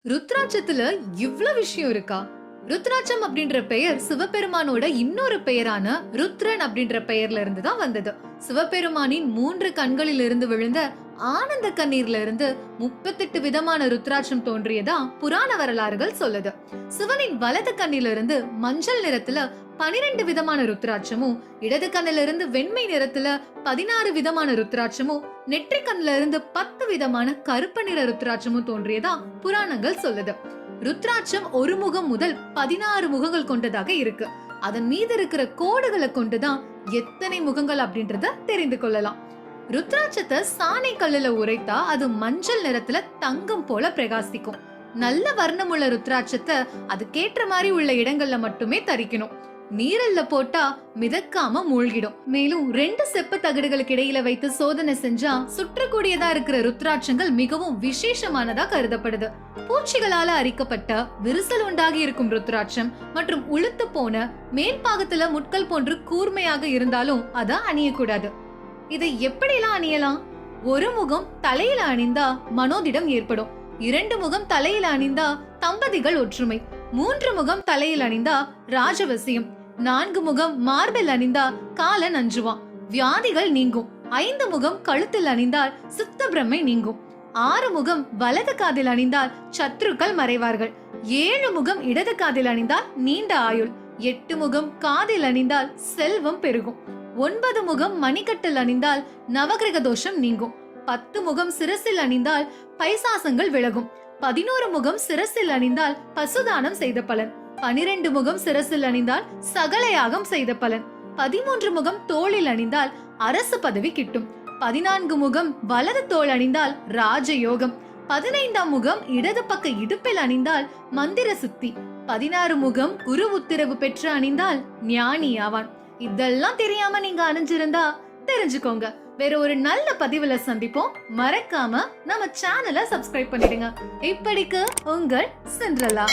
ருத்ராட்சத்துல இவ்ளோ விஷயம் இருக்கா? ருத்ராட்சம் அப்படின்ற பெயர் சிவபெருமானோட இன்னொரு பெயரான ருத்ரன் அப்படின்ற பெயர்ல இருந்து தான் வந்தது. சிவபெருமானின் 3 கண்களில் இருந்து விழுந்த ஆனந்த கண்ணீர்ல இருந்து 38 விதமான ருத்ராட்சம் தோன்றியதா புராண வரலாறுகள் சொல்லுது. சிவனின் வலது கண்ணிலிருந்து மஞ்சள் நிறத்துல 12 விதமான ருத்ராட்சமும், இடது கண்ணில இருந்து வெண்மை நிறத்துல 16 விதமான ருத்ராட்சமும், நெற்றி கண்ணில இருந்து 10 விதமான கருப்பு நிற ருத்ராட்சமும் தோன்றியதா புராணங்கள் சொல்லுது. ருத்ராட்சம் ஒரு முகம் முதல் 16 முகங்கள் கொண்டதாக இருக்கு. அதன் மீது இருக்கிற கோடுகளை கொண்டுதான் எத்தனை முகங்கள் அப்படின்றத தெரிந்து கொள்ளலாம். ருத்ராட்சத்தை சாணை கல்லுல உரைத்தா அது மஞ்சள் நிறத்துல தங்கம் போல பிரகாசிக்கும். நல்ல வர்ணமுள்ள ருத்ராட்சத்தை அதுக்கேற்ற மாதிரி உள்ள இடங்கள்ல மட்டுமே தரிக்கணும். நீரல்ல போட்டா மிதக்காம மூழ்கிடும். மேலும் 2 செப்பு தகடுகளுக்கு இடையில வைத்து சோதனை செஞ்சா சுற்றக்கூடியதா இருக்கிற ருத்ராட்சங்கள் மிகவும் விசேஷமானதா கருதப்படுது. பூச்சிகளால அரிக்கப்பட்ட விரிசல் உண்டாகி இருக்கும் ருத்ராட்சம் மற்றும் உளுத்து போன மேல் பாகத்துல முட்கள் போன்று கூர்மையாக இருந்தாலும் அத அணியக்கூடாது. இதை எப்படிலாம் அணியலாம்? ஒரு முகம் தலையில அணிந்தா மனோதிடம் ஏற்படும். 2 முகம் தலையில அணிந்தா தம்பதிகள் ஒற்றுமை. 3 முகம் தலையில் அணிந்தா ராஜவசியம். 4 முகம் மார்பில் அணிந்தா காலன் அஞ்சுவான், வியாதிகள் நீங்கும். 5 முகம் கழுத்தில் அணிந்தால் சித்த பிரம்மை நீங்கும். 6 முகம் வலது காதில் அணிந்தால் சத்ருக்கள் மறைவார்கள். 7 முகம் இடது காதில் அணிந்தால் நீண்ட ஆயுள். 8 முகம் காதில் அணிந்தால் செல்வம் பெருகும். 9 முகம் மணிக்கட்டில் அணிந்தால் நவகிரக தோஷம் நீங்கும். 10 முகம் சிரசில் அணிந்தால் பைசாசங்கள் விலகும். 11 முகம் சிரசில் அணிந்தால் பசுதானம் செய்த பலன். 12 முகம் சிரசில் அணிந்தால் சகல யாகம் செய்த பலன். 13 முகம் தோளில் அணிந்தால் அரசு பதவி கிட்டும். 14 முகம் வலது தோள் அணிந்தால் ராஜயோகம். 15ஆம் முகம் இடது பக்க இடுப்பில் அணிந்தால் மந்திர சித்தி. 16 முகம் குரு உத்தரவு பெற்று அணிந்தால் ஞானி ஆவான். இதெல்லாம் தெரியாம நீங்க அணிஞ்சிருந்தா தெரிஞ்சுக்கோங்க. வேற ஒரு நல்ல பதிவுல சந்திப்போம். மறக்காம நம்ம சேனலை சப்ஸ்கிரைப் பண்ணிடுங்க. இப்படிக்கு உங்கள் சிண்ட்ரெல்லா.